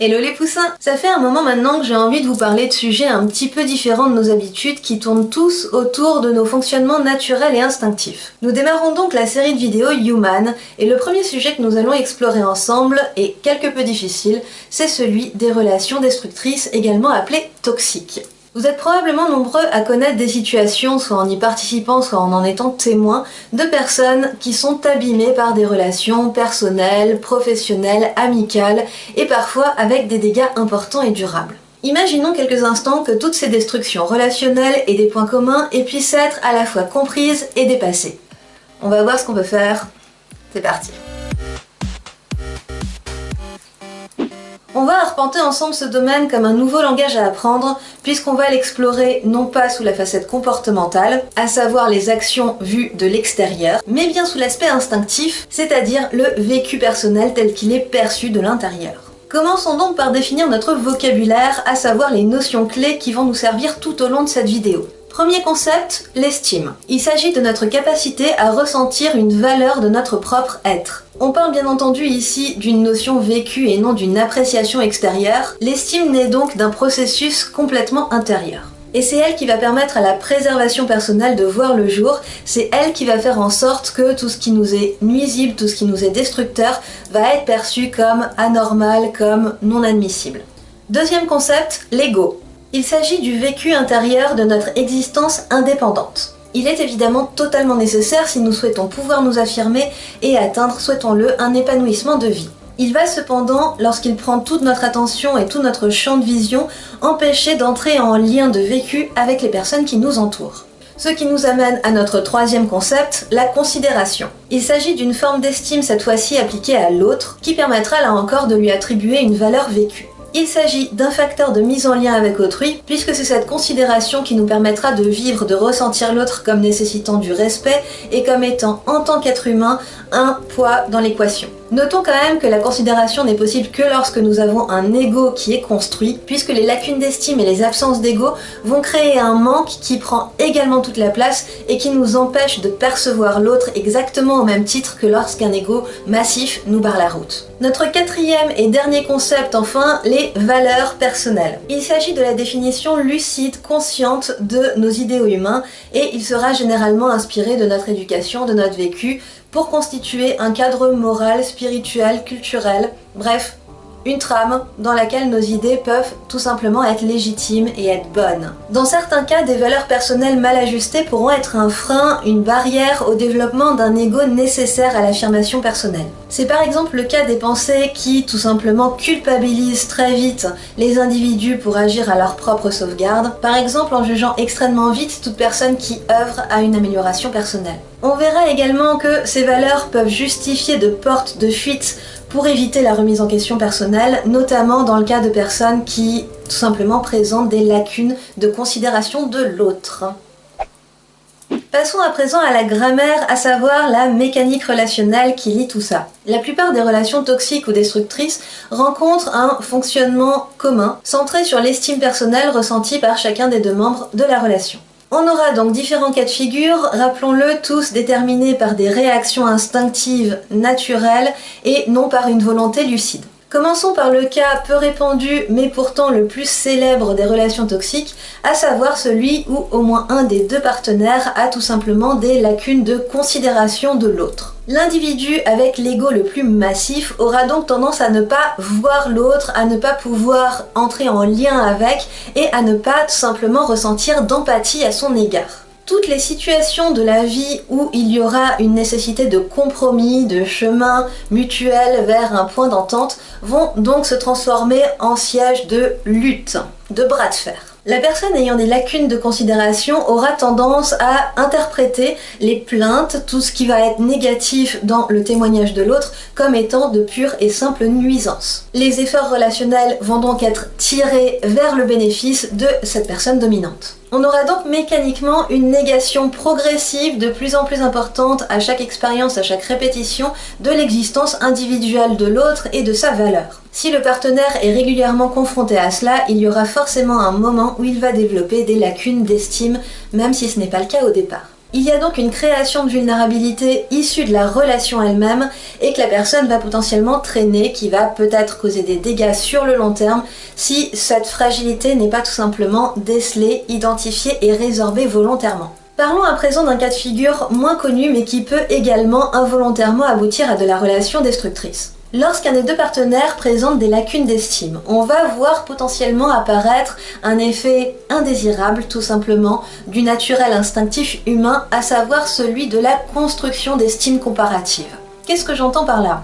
Hello les poussins! Ça fait un moment maintenant que j'ai envie de vous parler de sujets un petit peu différents de nos habitudes qui tournent tous autour de nos fonctionnements naturels et instinctifs. Nous démarrons donc la série de vidéos Human et le premier sujet que nous allons explorer ensemble, et quelque peu difficile, c'est celui des relations destructrices, également appelées toxiques. Vous êtes probablement nombreux à connaître des situations, soit en y participant, soit en étant témoin, de personnes qui sont abîmées par des relations personnelles, professionnelles, amicales, et parfois avec des dégâts importants et durables. Imaginons quelques instants que toutes ces destructions relationnelles aient des points communs et puissent être à la fois comprises et dépassées. On va voir ce qu'on peut faire. C'est parti. On va arpenter ensemble ce domaine comme un nouveau langage à apprendre, puisqu'on va l'explorer non pas sous la facette comportementale, à savoir les actions vues de l'extérieur, mais bien sous l'aspect instinctif, c'est-à-dire le vécu personnel tel qu'il est perçu de l'intérieur. Commençons donc par définir notre vocabulaire, à savoir les notions clés qui vont nous servir tout au long de cette vidéo. Premier concept, l'estime. Il s'agit de notre capacité à ressentir une valeur de notre propre être. On parle bien entendu ici d'une notion vécue et non d'une appréciation extérieure. L'estime naît donc d'un processus complètement intérieur. Et c'est elle qui va permettre à la préservation personnelle de voir le jour, c'est elle qui va faire en sorte que tout ce qui nous est nuisible, tout ce qui nous est destructeur, va être perçu comme anormal, comme non admissible. Deuxième concept, l'ego. Il s'agit du vécu intérieur de notre existence indépendante. Il est évidemment totalement nécessaire si nous souhaitons pouvoir nous affirmer et atteindre, souhaitons-le, un épanouissement de vie. Il va cependant, lorsqu'il prend toute notre attention et tout notre champ de vision, empêcher d'entrer en lien de vécu avec les personnes qui nous entourent. Ce qui nous amène à notre troisième concept, la considération. Il s'agit d'une forme d'estime cette fois-ci appliquée à l'autre, qui permettra là encore de lui attribuer une valeur vécue. Il s'agit d'un facteur de mise en lien avec autrui, puisque c'est cette considération qui nous permettra de vivre, de ressentir l'autre comme nécessitant du respect et comme étant, en tant qu'être humain, un poids dans l'équation. Notons quand même que la considération n'est possible que lorsque nous avons un ego qui est construit, puisque les lacunes d'estime et les absences d'ego vont créer un manque qui prend également toute la place et qui nous empêche de percevoir l'autre exactement au même titre que lorsqu'un ego massif nous barre la route. Notre quatrième et dernier concept enfin, les valeurs personnelles. Il s'agit de la définition lucide, consciente de nos idéaux humains et il sera généralement inspiré de notre éducation, de notre vécu, pour constituer un cadre moral, spirituel, culturel, bref, une trame dans laquelle nos idées peuvent tout simplement être légitimes et être bonnes. Dans certains cas, des valeurs personnelles mal ajustées pourront être un frein, une barrière au développement d'un ego nécessaire à l'affirmation personnelle. C'est par exemple le cas des pensées qui, tout simplement, culpabilisent très vite les individus pour agir à leur propre sauvegarde, par exemple en jugeant extrêmement vite toute personne qui œuvre à une amélioration personnelle. On verra également que ces valeurs peuvent justifier de portes de fuite pour éviter la remise en question personnelle, notamment dans le cas de personnes qui, tout simplement, présentent des lacunes de considération de l'autre. Passons à présent à la grammaire, à savoir la mécanique relationnelle qui lie tout ça. La plupart des relations toxiques ou destructrices rencontrent un fonctionnement commun, centré sur l'estime personnelle ressentie par chacun des deux membres de la relation. On aura donc différents cas de figure, rappelons-le, tous déterminés par des réactions instinctives naturelles et non par une volonté lucide. Commençons par le cas peu répandu mais pourtant le plus célèbre des relations toxiques, à savoir celui où au moins un des deux partenaires a tout simplement des lacunes de considération de l'autre. L'individu avec l'ego le plus massif aura donc tendance à ne pas voir l'autre, à ne pas pouvoir entrer en lien avec et à ne pas tout simplement ressentir d'empathie à son égard. Toutes les situations de la vie où il y aura une nécessité de compromis, de chemin mutuel vers un point d'entente vont donc se transformer en siège de lutte, de bras de fer. La personne ayant des lacunes de considération aura tendance à interpréter les plaintes, tout ce qui va être négatif dans le témoignage de l'autre, comme étant de pure et simple nuisance. Les efforts relationnels vont donc être tirés vers le bénéfice de cette personne dominante. On aura donc mécaniquement une négation progressive de plus en plus importante à chaque expérience, à chaque répétition de l'existence individuelle de l'autre et de sa valeur. Si le partenaire est régulièrement confronté à cela, il y aura forcément un moment où il va développer des lacunes d'estime, même si ce n'est pas le cas au départ. Il y a donc une création de vulnérabilité issue de la relation elle-même et que la personne va potentiellement traîner, qui va peut-être causer des dégâts sur le long terme si cette fragilité n'est pas tout simplement décelée, identifiée et résorbée volontairement. Parlons à présent d'un cas de figure moins connu mais qui peut également involontairement aboutir à de la relation destructrice. Lorsqu'un des deux partenaires présente des lacunes d'estime, on va voir potentiellement apparaître un effet indésirable tout simplement du naturel instinctif humain, à savoir celui de la construction d'estime comparative. Qu'est-ce que j'entends par là ?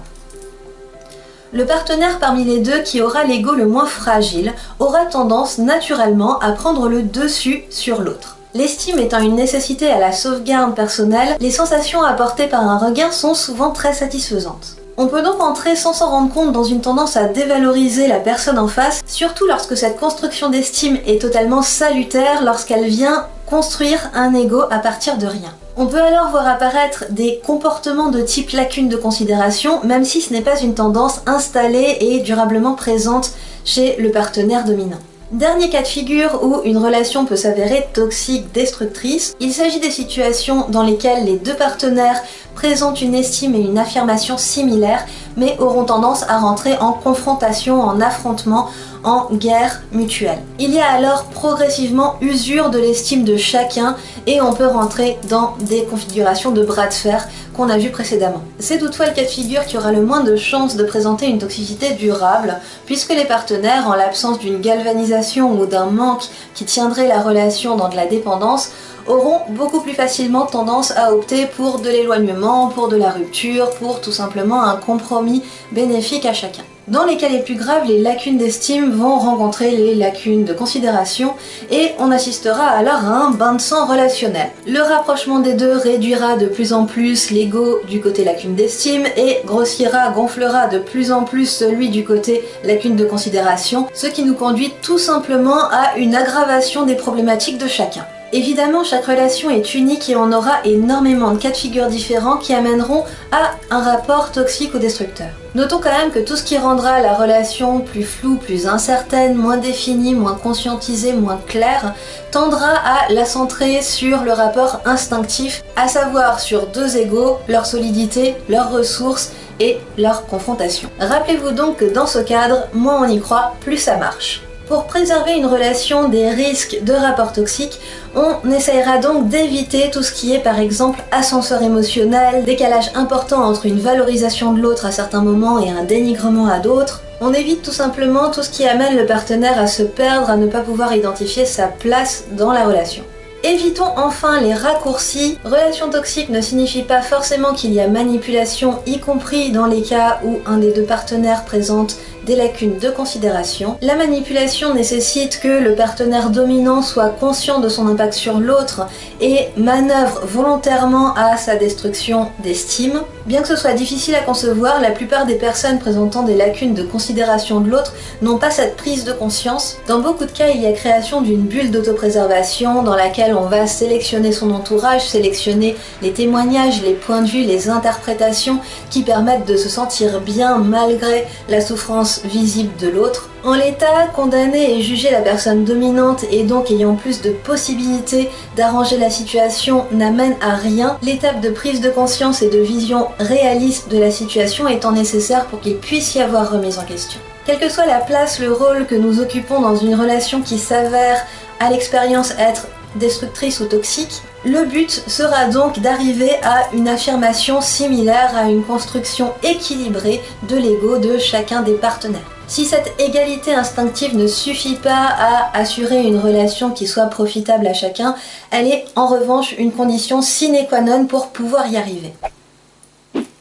Le partenaire parmi les deux qui aura l'ego le moins fragile aura tendance naturellement à prendre le dessus sur l'autre. L'estime étant une nécessité à la sauvegarde personnelle, les sensations apportées par un regain sont souvent très satisfaisantes. On peut donc entrer sans s'en rendre compte dans une tendance à dévaloriser la personne en face, surtout lorsque cette construction d'estime est totalement salutaire, lorsqu'elle vient construire un ego à partir de rien. On peut alors voir apparaître des comportements de type lacune de considération, même si ce n'est pas une tendance installée et durablement présente chez le partenaire dominant. Dernier cas de figure où une relation peut s'avérer toxique, destructrice, il s'agit des situations dans lesquelles les deux partenaires présentent une estime et une affirmation similaires, mais auront tendance à rentrer en confrontation, en affrontement, en guerre mutuelle. Il y a alors progressivement usure de l'estime de chacun et on peut rentrer dans des configurations de bras de fer qu'on a vu précédemment. C'est toutefois le cas de figure qui aura le moins de chances de présenter une toxicité durable, puisque les partenaires, en l'absence d'une galvanisation ou d'un manque qui tiendrait la relation dans de la dépendance, auront beaucoup plus facilement tendance à opter pour de l'éloignement, pour de la rupture, pour tout simplement un compromis bénéfique à chacun. Dans les cas les plus graves, les lacunes d'estime vont rencontrer les lacunes de considération et on assistera alors à un bain de sang relationnel. Le rapprochement des deux réduira de plus en plus l'ego du côté lacune d'estime et grossira, gonflera de plus en plus celui du côté lacune de considération, ce qui nous conduit tout simplement à une aggravation des problématiques de chacun. Évidemment, chaque relation est unique et on aura énormément de cas de figure différents qui amèneront à un rapport toxique ou destructeur. Notons quand même que tout ce qui rendra la relation plus floue, plus incertaine, moins définie, moins conscientisée, moins claire, tendra à la centrer sur le rapport instinctif, à savoir sur deux égos, leur solidité, leurs ressources et leur confrontation. Rappelez-vous donc que dans ce cadre, moins on y croit, plus ça marche. Pour préserver une relation des risques de rapports toxiques, on essayera donc d'éviter tout ce qui est par exemple ascenseur émotionnel, décalage important entre une valorisation de l'autre à certains moments et un dénigrement à d'autres. On évite tout simplement tout ce qui amène le partenaire à se perdre, à ne pas pouvoir identifier sa place dans la relation. Évitons enfin les raccourcis. Relation toxique ne signifie pas forcément qu'il y a manipulation, y compris dans les cas où un des deux partenaires présente des lacunes de considération. La manipulation nécessite que le partenaire dominant soit conscient de son impact sur l'autre et manœuvre volontairement à sa destruction d'estime. Bien que ce soit difficile à concevoir, la plupart des personnes présentant des lacunes de considération de l'autre n'ont pas cette prise de conscience. Dans beaucoup de cas, il y a création d'une bulle d'autopréservation dans laquelle on va sélectionner son entourage, sélectionner les témoignages, les points de vue, les interprétations qui permettent de se sentir bien malgré la souffrance visible de l'autre. En l'état, condamner et juger la personne dominante et donc ayant plus de possibilités d'arranger la situation n'amène à rien. L'étape de prise de conscience et de vision réaliste de la situation étant nécessaire pour qu'il puisse y avoir remise en question. Quelle que soit la place, le rôle que nous occupons dans une relation qui s'avère à l'expérience être destructrice ou toxique, le but sera donc d'arriver à une affirmation similaire, à une construction équilibrée de l'ego de chacun des partenaires. Si cette égalité instinctive ne suffit pas à assurer une relation qui soit profitable à chacun, elle est en revanche une condition sine qua non pour pouvoir y arriver.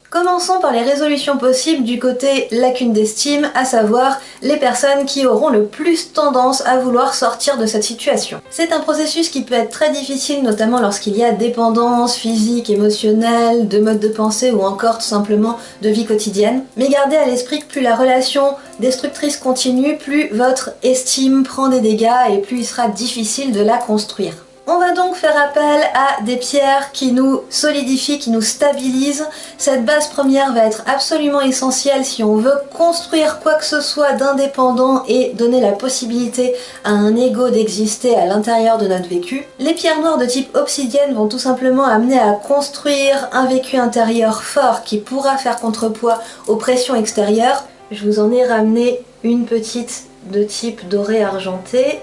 Commençons par les résolutions possibles du côté lacune d'estime, à savoir les personnes qui auront le plus tendance à vouloir sortir de cette situation. C'est un processus qui peut être très difficile, notamment lorsqu'il y a dépendance physique, émotionnelle, de mode de pensée ou encore tout simplement de vie quotidienne. Mais gardez à l'esprit que plus la relation destructrice continue, plus votre estime prend des dégâts et plus il sera difficile de la construire. On va donc faire appel à des pierres qui nous solidifient, qui nous stabilisent. Cette base première va être absolument essentielle si on veut construire quoi que ce soit d'indépendant et donner la possibilité à un ego d'exister à l'intérieur de notre vécu. Les pierres noires de type obsidienne vont tout simplement amener à construire un vécu intérieur fort qui pourra faire contrepoids aux pressions extérieures. Je vous en ai ramené une petite de type doré argenté.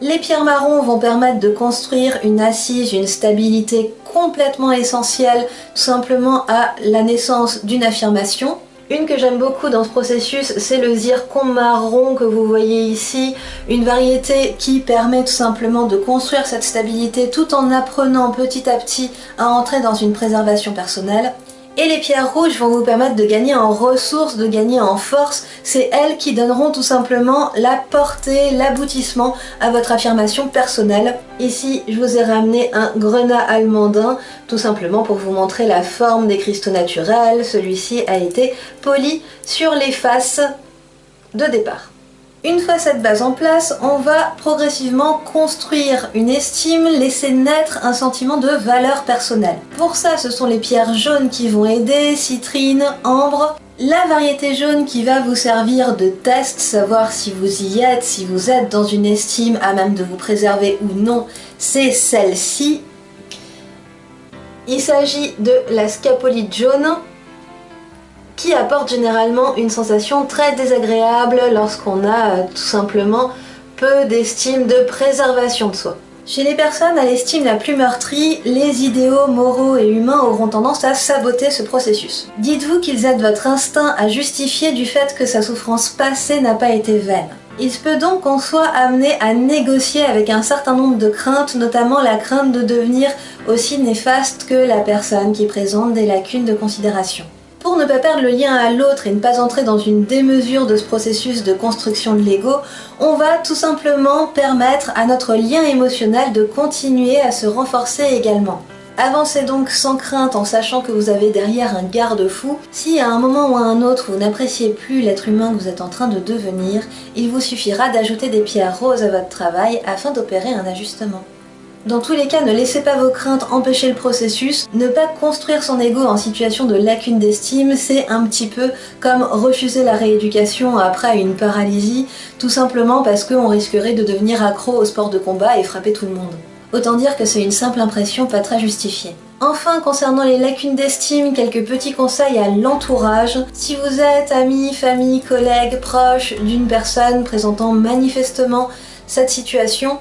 Les pierres marrons vont permettre de construire une assise, une stabilité complètement essentielle tout simplement à la naissance d'une affirmation. Une que j'aime beaucoup dans ce processus, c'est le zircon marron que vous voyez ici, une variété qui permet tout simplement de construire cette stabilité tout en apprenant petit à petit à entrer dans une préservation personnelle. Et les pierres rouges vont vous permettre de gagner en ressources, de gagner en force. C'est elles qui donneront tout simplement la portée, l'aboutissement à votre affirmation personnelle. Ici, je vous ai ramené un grenat allemandin, tout simplement pour vous montrer la forme des cristaux naturels. Celui-ci a été poli sur les faces de départ. Une fois cette base en place, on va progressivement construire une estime, laisser naître un sentiment de valeur personnelle. Pour ça, ce sont les pierres jaunes qui vont aider, citrine, ambre. La variété jaune qui va vous servir de test, savoir si vous y êtes, si vous êtes dans une estime à même de vous préserver ou non, c'est celle-ci. Il s'agit de la scapolite jaune, qui apporte généralement une sensation très désagréable lorsqu'on a tout simplement peu d'estime de préservation de soi. Chez les personnes à l'estime la plus meurtrie, les idéaux moraux et humains auront tendance à saboter ce processus. Dites-vous qu'ils aident votre instinct à justifier du fait que sa souffrance passée n'a pas été vaine. Il se peut donc qu'on soit amené à négocier avec un certain nombre de craintes, notamment la crainte de devenir aussi néfaste que la personne qui présente des lacunes de considération. Pour ne pas perdre le lien à l'autre et ne pas entrer dans une démesure de ce processus de construction de l'ego, on va tout simplement permettre à notre lien émotionnel de continuer à se renforcer également. Avancez donc sans crainte en sachant que vous avez derrière un garde-fou. Si à un moment ou à un autre vous n'appréciez plus l'être humain que vous êtes en train de devenir, il vous suffira d'ajouter des pierres roses à votre travail afin d'opérer un ajustement. Dans tous les cas, ne laissez pas vos craintes empêcher le processus. Ne pas construire son ego en situation de lacune d'estime, c'est un petit peu comme refuser la rééducation après une paralysie, tout simplement parce qu'on risquerait de devenir accro au sport de combat et frapper tout le monde. Autant dire que c'est une simple impression pas très justifiée. Enfin, concernant les lacunes d'estime, quelques petits conseils à l'entourage. Si vous êtes ami, famille, collègue, proche d'une personne présentant manifestement cette situation,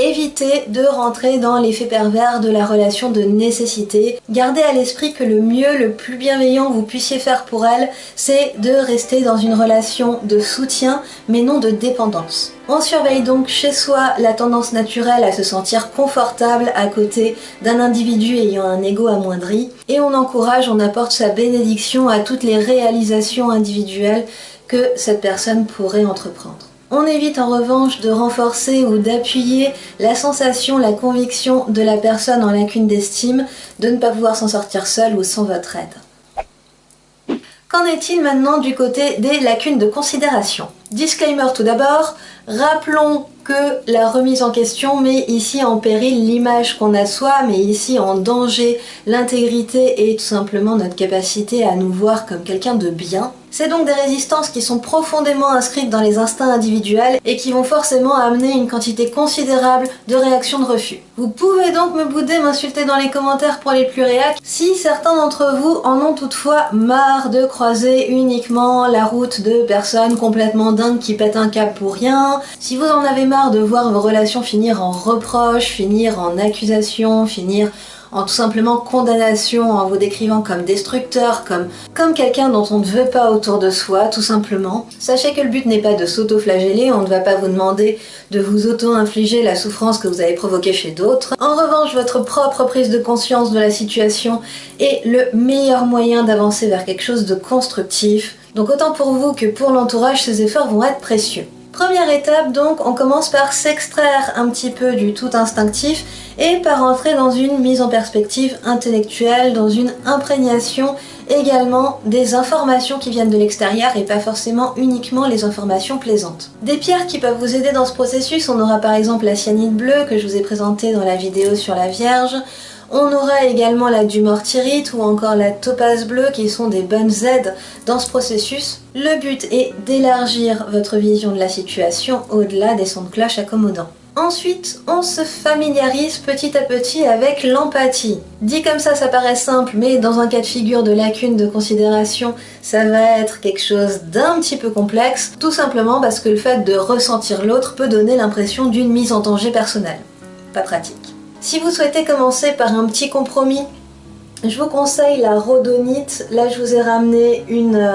évitez de rentrer dans l'effet pervers de la relation de nécessité. Gardez à l'esprit que le mieux, le plus bienveillant que vous puissiez faire pour elle, c'est de rester dans une relation de soutien, mais non de dépendance. On surveille donc chez soi la tendance naturelle à se sentir confortable à côté d'un individu ayant un ego amoindri, et on encourage, on apporte sa bénédiction à toutes les réalisations individuelles que cette personne pourrait entreprendre. On évite en revanche de renforcer ou d'appuyer la sensation, la conviction de la personne en lacune d'estime de ne pas pouvoir s'en sortir seule ou sans votre aide. Qu'en est-il maintenant du côté des lacunes de considération? Disclaimer tout d'abord, rappelons que la remise en question met ici en péril l'image qu'on a de soi, mais ici en danger l'intégrité et tout simplement notre capacité à nous voir comme quelqu'un de bien. C'est donc des résistances qui sont profondément inscrites dans les instincts individuels et qui vont forcément amener une quantité considérable de réactions de refus. Vous pouvez donc me bouder, m'insulter dans les commentaires pour les plus réacs si certains d'entre vous en ont toutefois marre de croiser uniquement la route de personnes complètement dingues qui pètent un câble pour rien, si vous en avez marre de voir vos relations finir en reproches, finir en accusations, finir en tout simplement condamnation, en vous décrivant comme destructeur, comme quelqu'un dont on ne veut pas autour de soi, tout simplement. Sachez que le but n'est pas de s'auto-flageller, on ne va pas vous demander de vous auto-infliger la souffrance que vous avez provoquée chez d'autres. En revanche, votre propre prise de conscience de la situation est le meilleur moyen d'avancer vers quelque chose de constructif. Donc autant pour vous que pour l'entourage, ces efforts vont être précieux. Première étape donc, on commence par s'extraire un petit peu du tout instinctif et par entrer dans une mise en perspective intellectuelle, dans une imprégnation également des informations qui viennent de l'extérieur et pas forcément uniquement les informations plaisantes. Des pierres qui peuvent vous aider dans ce processus, on aura par exemple la cyanide bleue que je vous ai présentée dans la vidéo sur la Vierge. On aura également la dumortierite ou encore la topaze bleue qui sont des bonnes aides dans ce processus. Le but est d'élargir votre vision de la situation au-delà des sons de cloche accommodants. Ensuite, on se familiarise petit à petit avec l'empathie. Dit comme ça paraît simple, mais dans un cas de figure de lacune de considération, ça va être quelque chose d'un petit peu complexe, tout simplement parce que le fait de ressentir l'autre peut donner l'impression d'une mise en danger personnelle. Pas pratique. Si vous souhaitez commencer par un petit compromis, je vous conseille la rhodonite. Là, je vous ai ramené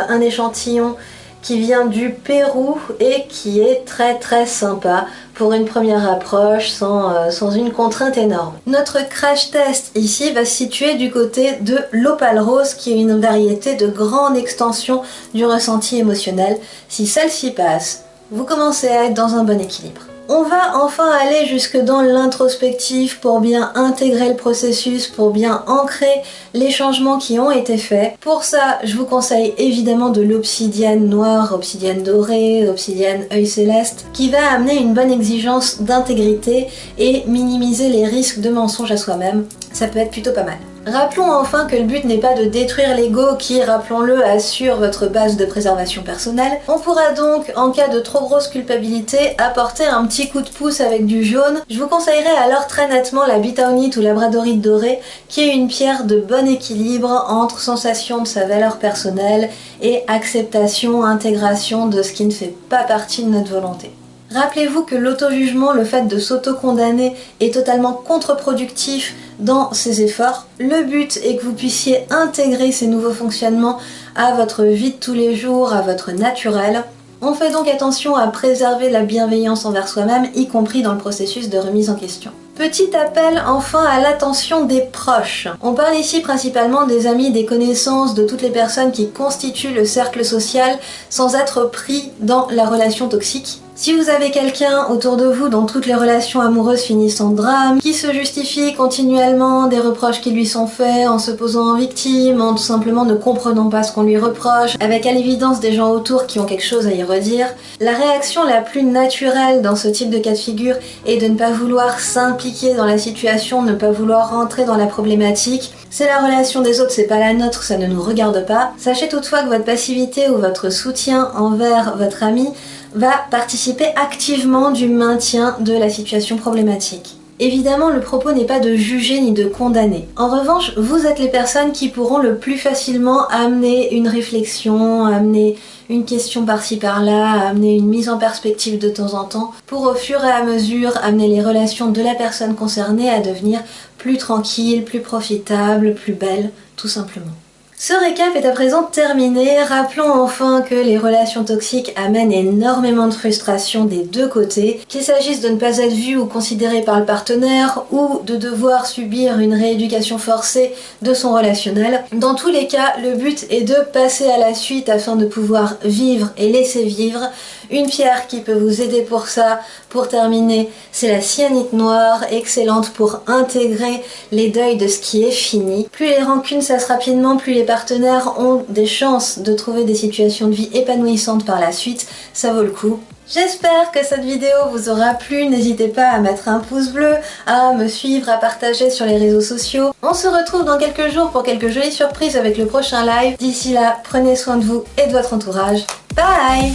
un échantillon qui vient du Pérou et qui est très sympa pour une première approche sans une contrainte énorme. Notre crash test ici va se situer du côté de l'opale rose qui est une variété de grande extension du ressenti émotionnel. Si celle-ci passe, vous commencez à être dans un bon équilibre. On va enfin aller jusque dans l'introspectif pour bien intégrer le processus, pour bien ancrer les changements qui ont été faits. Pour ça, je vous conseille évidemment de l'obsidienne noire, obsidienne dorée, obsidienne œil céleste, qui va amener une bonne exigence d'intégrité et minimiser les risques de mensonge à soi-même. Ça peut être plutôt pas mal. Rappelons enfin que le but n'est pas de détruire l'ego qui, rappelons-le, assure votre base de préservation personnelle. On pourra donc, en cas de trop grosse culpabilité, apporter un petit coup de pouce avec du jaune. Je vous conseillerais alors très nettement la bitaonite ou labradorite dorée, qui est une pierre de bon équilibre entre sensation de sa valeur personnelle et acceptation, intégration de ce qui ne fait pas partie de notre volonté. Rappelez-vous que l'auto-jugement, le fait de s'auto-condamner, est totalement contre-productif dans ses efforts. Le but est que vous puissiez intégrer ces nouveaux fonctionnements à votre vie de tous les jours, à votre naturel. On fait donc attention à préserver la bienveillance envers soi-même, y compris dans le processus de remise en question. Petit appel enfin à l'attention des proches. On parle ici principalement des amis, des connaissances, de toutes les personnes qui constituent le cercle social sans être pris dans la relation toxique. Si vous avez quelqu'un autour de vous dont toutes les relations amoureuses finissent en drame, qui se justifie continuellement des reproches qui lui sont faits en se posant en victime, en tout simplement ne comprenant pas ce qu'on lui reproche, avec à l'évidence des gens autour qui ont quelque chose à y redire, la réaction la plus naturelle dans ce type de cas de figure est de ne pas vouloir s'impliquer dans la situation, ne pas vouloir rentrer dans la problématique. C'est la relation des autres, c'est pas la nôtre, ça ne nous regarde pas. Sachez toutefois que votre passivité ou votre soutien envers votre ami va participer activement du maintien de la situation problématique. Évidemment, le propos n'est pas de juger ni de condamner. En revanche, vous êtes les personnes qui pourront le plus facilement amener une réflexion, amener une question par-ci par-là, amener une mise en perspective de temps en temps, pour au fur et à mesure amener les relations de la personne concernée à devenir plus tranquilles, plus profitables, plus belles, tout simplement. Ce récap est à présent terminé. Rappelons enfin que les relations toxiques amènent énormément de frustration des deux côtés, qu'il s'agisse de ne pas être vu ou considéré par le partenaire ou de devoir subir une rééducation forcée de son relationnel. Dans tous les cas, le but est de passer à la suite afin de pouvoir vivre et laisser vivre. Une pierre qui peut vous aider pour ça, pour terminer, c'est la cyanite noire, excellente pour intégrer les deuils de ce qui est fini. Plus les rancunes cessent rapidement, plus les partenaires ont des chances de trouver des situations de vie épanouissantes par la suite, ça vaut le coup. J'espère que cette vidéo vous aura plu, n'hésitez pas à mettre un pouce bleu, à me suivre, à partager sur les réseaux sociaux. On se retrouve dans quelques jours pour quelques jolies surprises avec le prochain live. D'ici là, prenez soin de vous et de votre entourage. Bye!